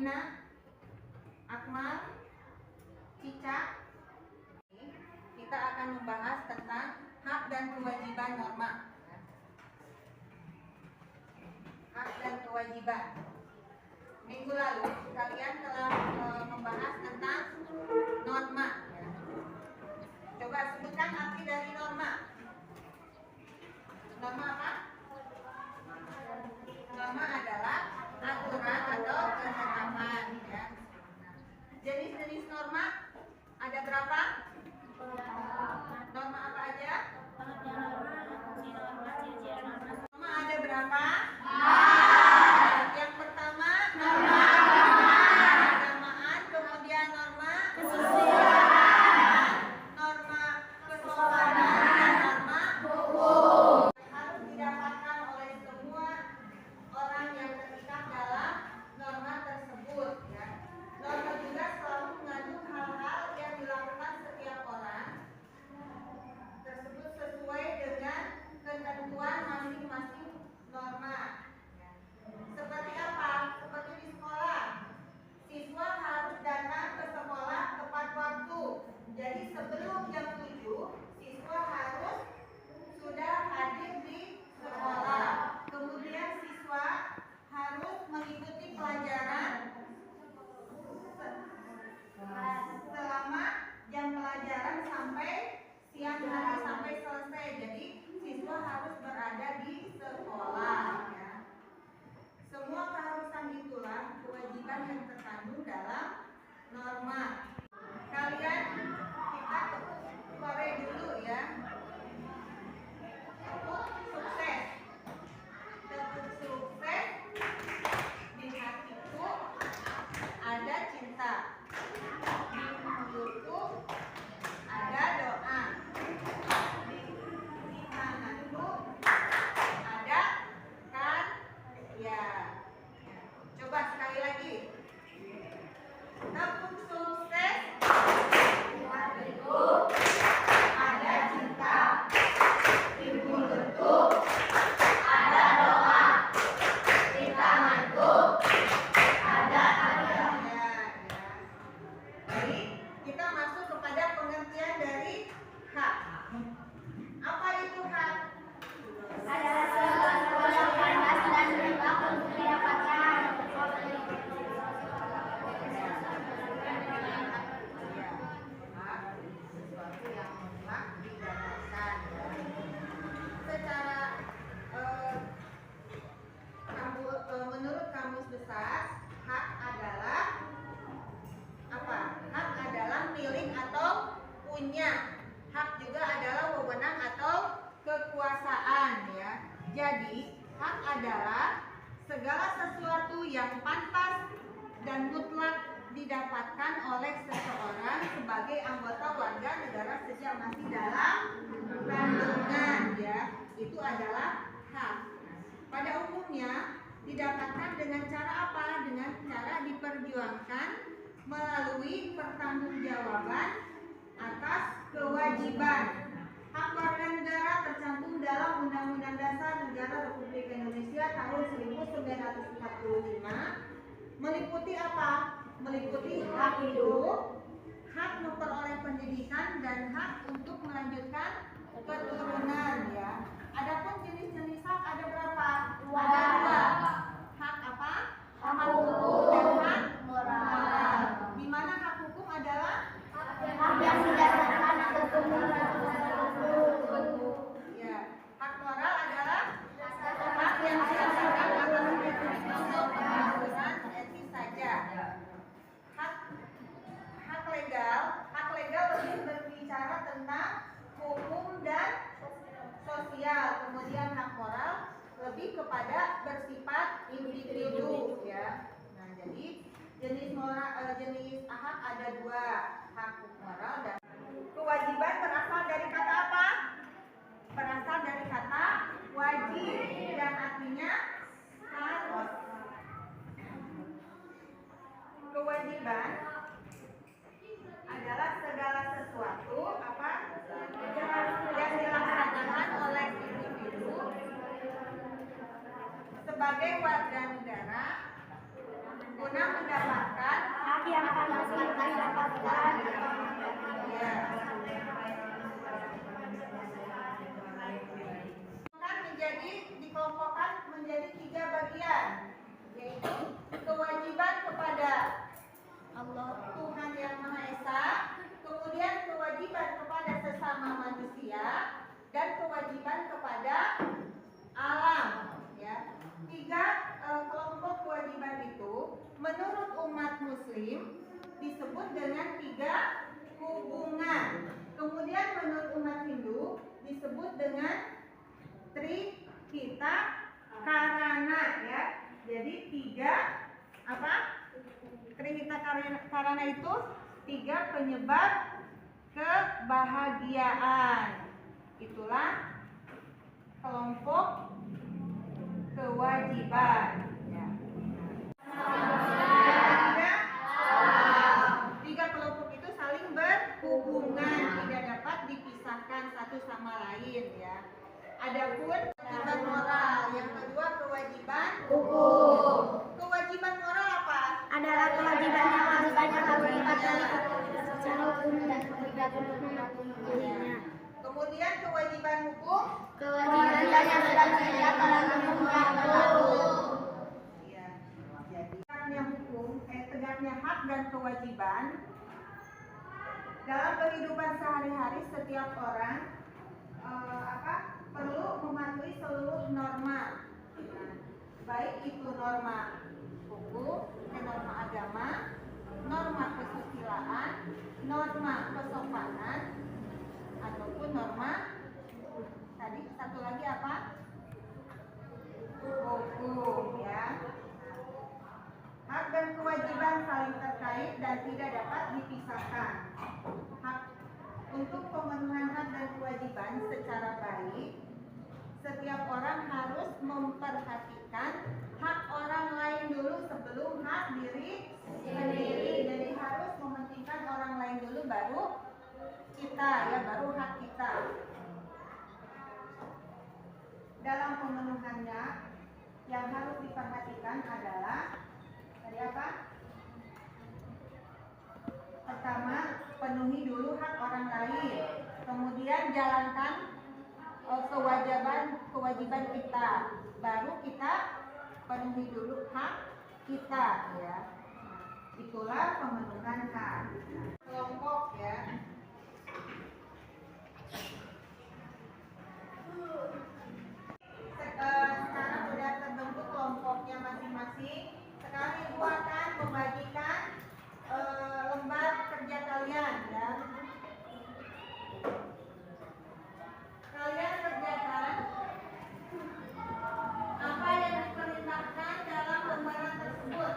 Alina, Akmal, Cica. Kita akan membahas tentang hak dan kewajiban norma. Hak dan kewajiban. Minggu lalu kalian telah membahas tentang norma. Coba sebutkan arti dari norma. Norma apa? Norma adalah aturan atau ketetapan. Ya. Jenis-jenis norma ada berapa? Norma apa aja? Norma ada berapa? Yang pertama norma keagamaan, kemudian norma kesusilaan, norma kesopanan, dan norma hukum. Harus didapatkan oleh semua orang yang terikat dalam norma tersebut. Ya. Norma juga selalu mengandung hal-hal yang dilakukan setiap orang tersebut sesuai dengan ketentuan masing-masing norma. Seperti apa? Seperti di sekolah, siswa harus datang ke sekolah tepat waktu. Jadi sebelum jam 7, siswa harus sudah hadir di sekolah. Kemudian siswa harus mengikuti pelajaran selama jam pelajaran sampai siang hari sampai selesai. Jadi siswa harus berada di sekolah. Ya. Semua keharusan itulah kewajiban yang terkandung dalam norma. Kalian kita sore dulu ya. Tepuk sukses. Tepuk sukses. Di hatiku ada cinta. Di mulutku ada doa. Di tanganku ada kan ya. Coba sekali lagi. Tepuk sukses. Di hatiku ada cinta. Di mulutku ada doa. Di tanganku ada ya. Jadi kita masuk kepada pengertian dari hak. Apa itu hak? Adalah sesuatu yang pantas dan berhak untuk didapatkan. Hak sesuatu yang berhak didapatkan. Secara menurut Kamus Besar, hak adalah apa? Hak adalah milik atau punya. Hak juga adalah wewenang atau kekuasaan ya. Jadi hak adalah segala sesuatu yang pantas dan mutlak didapatkan oleh seseorang sebagai anggota warga negara sejak masih dalam kandungan ya. Itu adalah hak. Pada umumnya didapatkan dengan cara apa? Dengan cara diperjuangkan melalui pertanggungjawaban atas kewajiban. Hak warga negara tercantum dalam Undang-Undang Dasar Negara Republik Indonesia tahun 1945. Meliputi apa? Meliputi hak hidup, hak memperoleh pendidikan, dan hak untuk melanjutkan keturunan ya. Adapun jenis-jenis hak ada berapa? Ada dua. Hak apa? Hak hukum dan hak moral. Di mana hak hukum adalah Hak yang didasarkan atas ya. Hak moral adalah hak yang didasarkan atas peraturan etis saja. Hak legal lebih berbicara tentang hukum dan sosial. Kemudian hak moral lebih kepada bersifat individu ya. Nah, jadi jenis hak ada dua, hak moral dan kewajiban. Berasal dari kata apa? Berasal dari kata wajib yang artinya harus. Kewajiban adalah segala sesuatu apa yang dilaksanakan oleh individu sebagai warga negara guna mendapatkan Ya. Dikelompokkan menjadi 3 bagian, yaitu kewajiban kepada Allah Tuhan Yang Maha Esa, kemudian kewajiban kepada sesama manusia, dan kewajiban kepada alam. Ya, 3 kelompok kewajiban itu menurut umat Muslim disebut dengan 3 hubungan. Kemudian menurut umat Hindu disebut dengan Trihita Karana, ya. Jadi 3 apa? Trihita Karana itu 3 penyebab kebahagiaan. Itulah kelompok kewajiban. Ya. 3 kelompok itu saling berhubungan, tidak dapat dipisahkan satu sama lain, ya. Adapun kewajiban moral, yang kedua kewajiban hukum. Kewajiban moral apa? Adalah kewajiban yang harus dipatuhi secara hukum dan kewajiban untuk mematuhinya. Kemudian kewajiban hukum, Kewajiban yang sudah tersedia dalam hukum. ya. Jadi tegaknya hukum, tegaknya hak dan kewajiban dalam kehidupan sehari-hari setiap orang perlu mematuhi seluruh norma, baik itu norma hukum, norma agama, norma kesusilaan, norma kesopanan, ataupun norma tadi satu lagi apa? Hukum, ya. Hak dan kewajiban saling terkait dan tidak dapat dipisahkan. Hak untuk pemenuhan hak dan kewajiban secara baik, setiap orang harus memperhatikan hak orang lain dulu sebelum hak diri sendiri. Jadi harus mementingkan orang lain dulu, baru kita, ya, baru hak kita. Dalam pemenuhannya yang harus diperhatikan adalah tadi apa? Pertama, penuhi dulu hak orang lain. Kemudian jalankan kewajiban kita. Baru kita penuhi dulu hak kita, ya. Itulah pemenuhan hak. Kelompok, ya. Sekarang sudah terbentuk kelompoknya masing-masing. Sekarang Ibu akan membagikan lembar kerja kalian, ya. Kalian kerjakan apa yang diperintahkan dalam lembaran tersebut.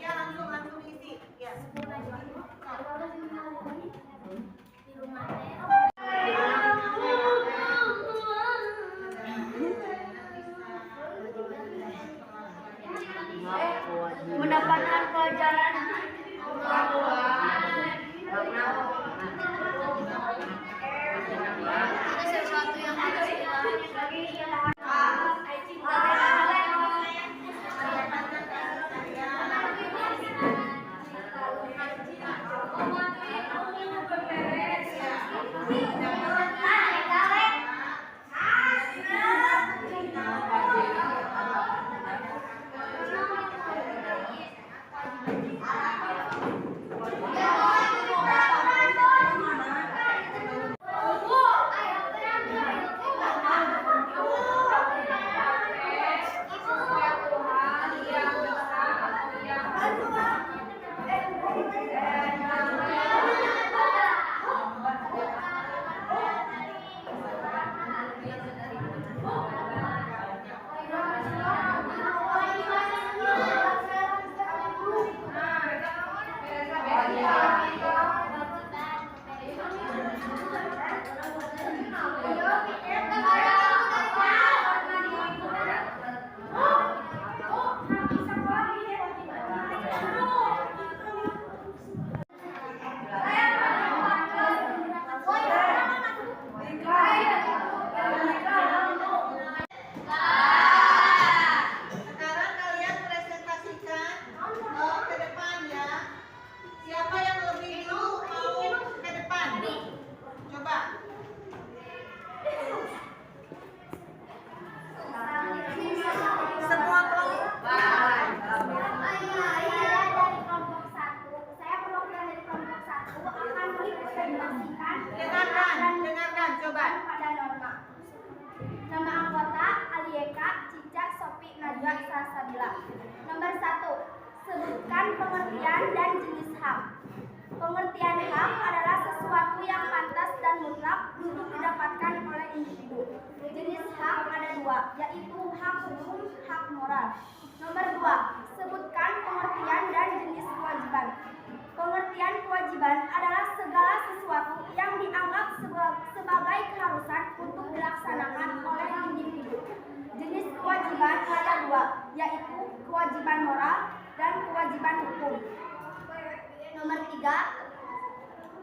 Ya, langsung isi. Ya. Mendapatkan pelajaran sesuatu yang harus dilakukan. pengertian dan jenis hak. Pengertian hak adalah sesuatu yang pantas dan mutlak untuk didapatkan oleh individu. Jenis hak ada dua, yaitu hak hukum, hak moral. Nomor 2, sebutkan pengertian dan jenis kewajiban. Pengertian kewajiban adalah segala sesuatu yang dianggap sebagai keharusan untuk dilaksanakan oleh individu. Jenis kewajiban ada dua, yaitu kewajiban moral dan kewajiban hukum. Nomor 3,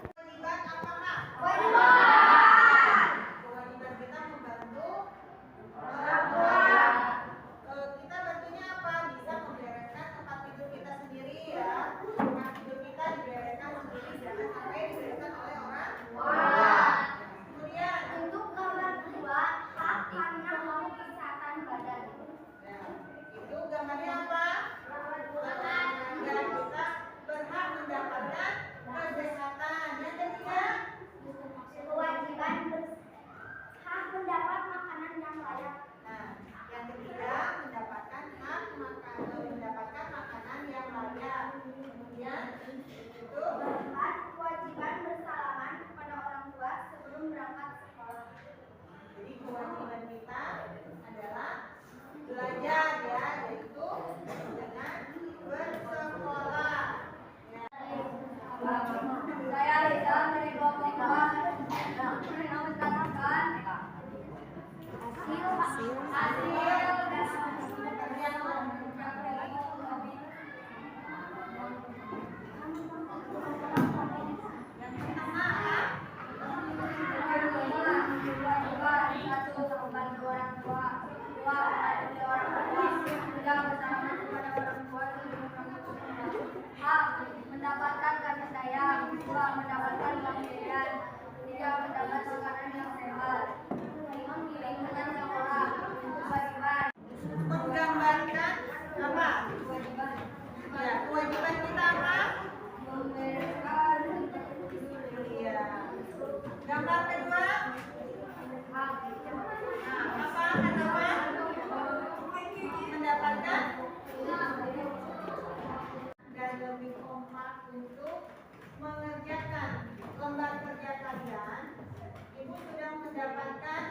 Kewajiban apa, Kak? kewajiban. Kewajiban kita membantu orang tua. Kita bantunya apa? Bisa membereskan tempat tidur kita sendiri ya. Tempat tidur kita dibereskan sendiri, jangan sampai dibereskan oleh orang tua. Kemudian, Untuk gambar kedua, hak karena mau kesehatan badan. ya, itu gambarnya apa? Ya, kita berhak mendapatkan kesehatan. Yang ketiga, Kewajiban hak mendapat makanan yang layak. nah, yang ketiga mendapatkan mendapatkan makanan yang layak. Kemudian itu Keempat, kewajiban bersalaman kepada orang tua sebelum berangkat sekolah. jadi kewajiban kita adalah belajar ya, yaitu dengan bersekolah. Ya. Saya Liza dari kelompok 2. Menceritakan mendapatkan kasih sayang, 2 mendapatkan pemberian, 3 mendapat makanan yang sehat, 5 lingkungan sekolah, kewajiban. Menggambarkan apa? Ya, kewajiban kita apa? Membereskan Iya. Gambar kedua. Nah, apa kenapa? Mendapatkan dan lebih kompak untuk mengerjakan lembar kerja kalian. Ibu sudah mendapatkan